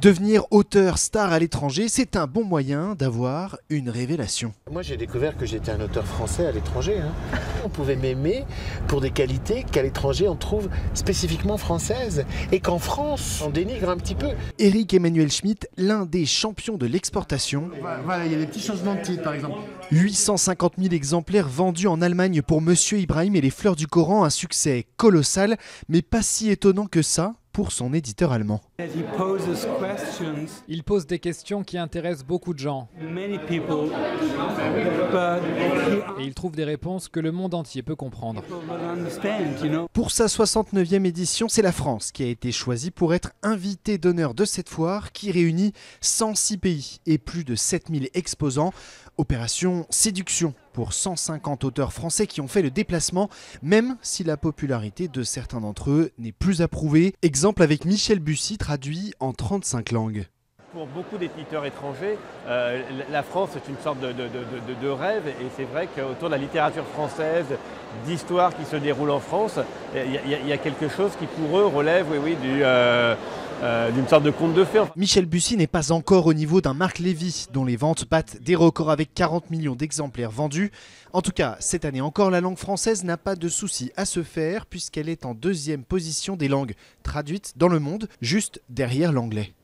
Devenir auteur star à l'étranger, c'est un bon moyen d'avoir une révélation. Moi j'ai découvert que j'étais un auteur français à l'étranger. On pouvait m'aimer pour des qualités qu'à l'étranger on trouve spécifiquement françaises et qu'en France on dénigre un petit peu. Éric Emmanuel Schmitt, l'un des champions de l'exportation. Voilà, il y a des petits changements de titre par exemple. 850 000 exemplaires vendus en Allemagne pour Monsieur Ibrahim et les fleurs du Coran, un succès colossal, mais pas si étonnant que ça pour son éditeur allemand. Il pose des questions qui intéressent beaucoup de gens. Et il trouve des réponses que le monde entier peut comprendre. Pour sa 69e édition, c'est la France qui a été choisie pour être invitée d'honneur de cette foire qui réunit 106 pays et plus de 7000 exposants. Opération séduction pour 150 auteurs français qui ont fait le déplacement, même si la popularité de certains d'entre eux n'est plus approuvée. Exemple avec Michel Bussy, traduit en 35 langues. Pour beaucoup d'éditeurs étrangers, la France est une sorte de rêve, et c'est vrai qu'autour de la littérature française, d'histoires qui se déroulent en France, il y a quelque chose qui pour eux relève d'une sorte de conte de fées. Michel Bussy n'est pas encore au niveau d'un Marc Lévy, dont les ventes battent des records avec 40 millions d'exemplaires vendus. En tout cas, cette année encore, la langue française n'a pas de souci à se faire puisqu'elle est en 2e position des langues traduites dans le monde, juste derrière l'anglais.